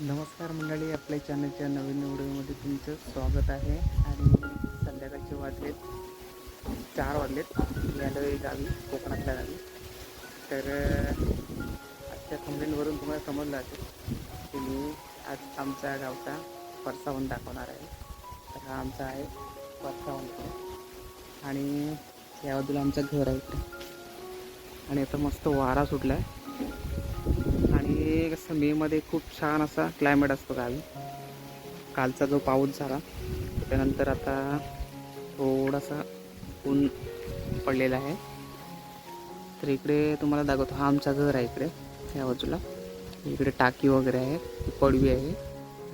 नमस्कार मंडळी, आपल्या चॅनलच्या नवीन व्हिडिओमध्ये तुमचं स्वागत आहे. आणि संध्याकाळचे वाजलेत 4 वाजलेत. मी आलो आहे गावी, कोकणातल्या गावी. तर आजच्या थंबनेलवरून तुम्हाला समजलं असेल की मी आज आमच्या गावचा परसावन दाखवणार आहे. तर हा आमचा आहे परसावन आणि या बाजूला आमचं घर आहे इकडे. आणि आता मस्त वारा सुटला आहे आणि कसं मेमध्ये खूप छान असा क्लायमेट असतो गावी. कालचा जो पाऊस झाला त्यानंतर आता थोडासा ऊन पडलेला आहे. तर इकडे तुम्हाला दाखवतो, हा आमचा घर आहे इकडे या बाजूला. इकडे टाकी वगैरे आहे, पडवी आहे.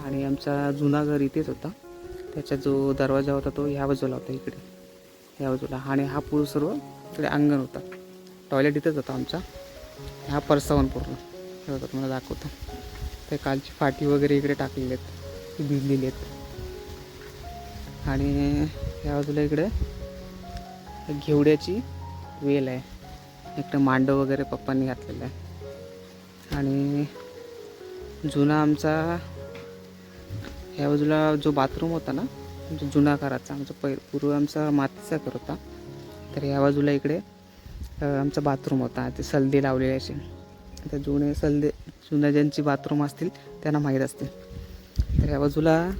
आणि आमचा जुना घर इथेच होता. त्याचा जो दरवाजा होता तो ह्या बाजूला होता, इकडे या बाजूला. आणि हा पूर्ण सर्व इकडे अंगण होता, टॉयलेट इथेच होता आमचा. हा परसावन पूर्ण हे होतं, तुम्हाला दाखवतो. ते कालची फाटी वगैरे इकडे टाकलेली आहेत, ती भिजलेली आहेत. आणि या बाजूला इकडे घेवड्याची वेल आहे, इकडे मांडव वगैरे पप्पांनी घातलेलं आहे. आणि जुना आमचा या बाजूला जो बाथरूम होता ना, जो जुना घराचा आमचा पूर्व आमचा मातीचा घर होता. तर या बाजूला इकडे आमचा बाथरूम होता. ते सलदे लावलेले असे, आता जुने सलदे, जुन्या ज्यांची बाथरूम असतील त्यांना माहीत असते. तर या बाजूला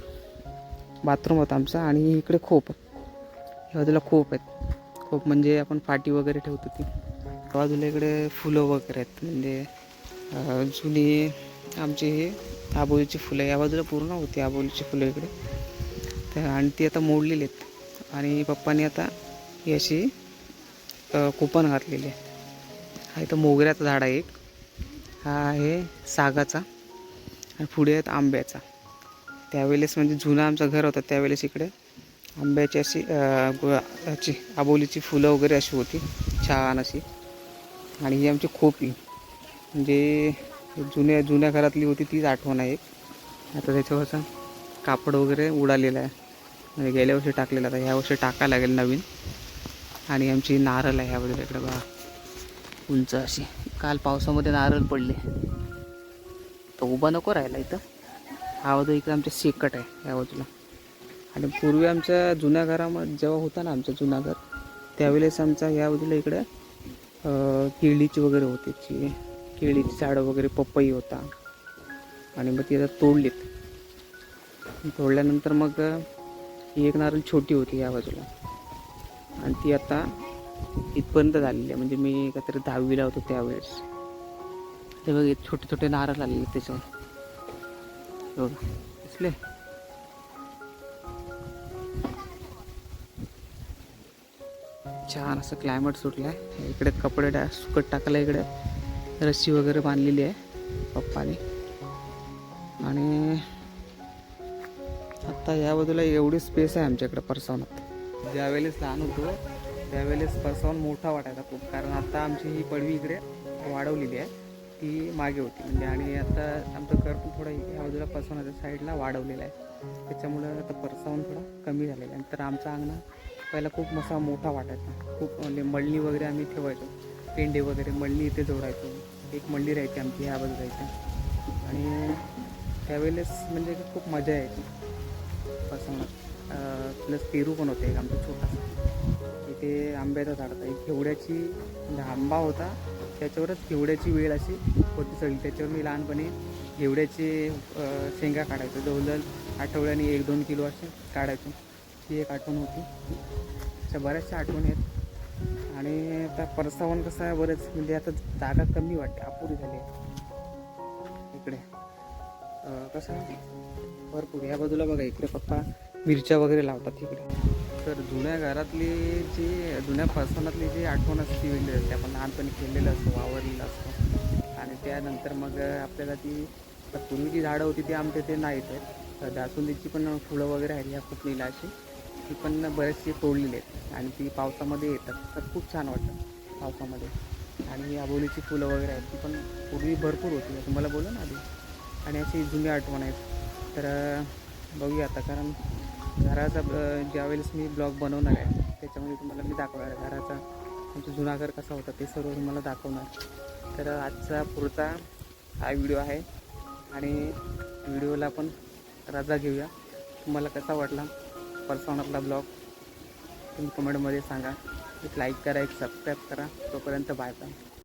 बाथरूम होता आमचा. आणि इकडे खोप, या बाजूला खोप आहेत. खोप म्हणजे आपण फाटी वगैरे ठेवतो ती. या बाजूला इकडे फुलं वगैरे आहेत, म्हणजे जुनी आमची हे आबोलीची फुलं. या बाजूला पूर्ण होती आबोलीची फुलं इकडे. तर आणि ती आता मोडलेली आहेत. आणि पप्पांनी आता ही अशी कुपन घातलेली आहे. हा इथं मोगऱ्याचा झाड आहे एक, हा आहे सागाचा, आणि पुढे आहेत आंब्याचा. त्यावेळेस म्हणजे जुना आमचं घर होतं त्यावेळेस इकडे आंब्याची अशी याची आबोलीची फुलं वगैरे अशी होती छान अशी. आणि ही आमची खोपी, म्हणजे जुन्या घरातली होती तीच आठवण आहे एक. आता त्याच्यावरचा कापड वगैरे उडालेला आहे, म्हणजे गेल्या वर्षी टाकलेला आता ह्या वर्षी टाकायला लागेल नवीन. आणि आमची नारळ आहे ह्या बाजूला इकडे बघा, उंच अशी. काल पावसामध्ये नारळ पडले, तर उभा नको राहिला इथं. हा बाजू इकडे आमच्या शेकट आहे या बाजूला. आणि पूर्वी आमच्या जुन्या घरामध्ये जेव्हा होता ना आमचं जुना घर, त्यावेळेस आमचा या बाजूला इकडे केळीची वगैरे होती, केळीची झाडं वगैरे, पपई होता. आणि मग ती आता तोडलीत. तोडल्यानंतर मग ही एक नारळ छोटी होती या बाजूला, आणि ती आता इथपर्यंत झालेली आहे. म्हणजे मी काहीतरी 10वीला होतो त्यावेळेस. ते बघ छोटे छोटे नारळ आलेले त्याच्यावर बघा दिसले. छान असं क्लायमेट सुटलं आहे इकडे. कपडे सुकट टाकायला इकडे रस्सी वगैरे बांधलेली आहे पप्पाने. आणि आत्ता या बाजूला एवढी स्पेस आहे आमच्याकडे परसावनात. ज्यावेळेस लहान होतो त्यावेळेस परसावन मोठा वाटायचा खूप, कारण आता आमची ही पडवी इकडे वाढवलेली आहे, ती मागे होती म्हणजे. आणि आता आमचं घर पण थोडं या बाजूला परसावनाच्या साईडला वाढवलेलं आहे, त्याच्यामुळं आता परसावन थोडा कमी झालेला आहे. तर आमचा अंगणा पहिला खूप मसा मोठा वाटायचा, खूप म्हणजे मळणी वगैरे आम्ही ठेवायचो, पेंडे वगैरे मळणी इथे जोडायचो. एक मळणी राहायची आमची ह्या बाजूला राहायची. आणि त्यावेळेस म्हणजे खूप मजा यायची परसावनात. प्लस पेरू पण होते एक आमचा छोटासा, इथे आंब्याचा झाड होता, एक घेवड्याची, म्हणजे आंबा होता त्याच्यावरच घेवड्याची वेळ अशी होती सगळी. त्याच्यावर मी लहानपणी घेवड्याचे शेंगा काढायचो, जवळजवळ आठवड्याने 1-2 किलो असे काढायचो. ती एक आठवण होती. अशा बऱ्याचशा आठवणी आहेत. आणि आता परसावन कसं आहे, बरेच म्हणजे आता जागा कमी वाटते, अपुरी झाली इकडे. कसं भरपूर या बाजूला बघा, इकडे पप्पा मिरच्या वगैरे लावतात इकडे. तर जुन्या घरातली जी, जुन्या परसावनातली जी आठवण असते वेगळी असते. आपण लहानपणी खेळलेलं असतो, वावरलेलं असतो. आणि त्यानंतर मग आपल्याला ती पूर्वी जी झाडं होती ती आमच्या ते नाहीत आहेत. जास्वंदीची पण फुलं वगैरे आहेत ह्या खूप अशी, ती पण बरेचसे तोडलेली आहेत. आणि ती पावसामध्ये येतात तर खूप छान वाटतं पावसामध्ये. आणि आबोलीची फुलं वगैरे आहेत, ती पण पूर्वी भरपूर होती, तुम्हाला बोललो ना आधी. आणि अशी जुनी आठवण आहेत. तर बघूया आता, कारण घराचा ज्यावेळेस मी ब्लॉग बनवणार आहे त्याच्यामध्ये तुम्हाला मी दाखवणार आहे घराचा, आमचा जुना घर कसा होता ते सर्व तुम्हाला दाखवणार. तर आजचा पुढचा हा व्हिडिओ आहे. आणि व्हिडिओला आपण रजा घेऊया. तुम्हाला कसा वाटला परसवणातला ब्लॉग तुम्ही कमेंटमध्ये सांगा. एक लाईक करा, एक सबस्क्राईब करा. तोपर्यंत बाय बाय.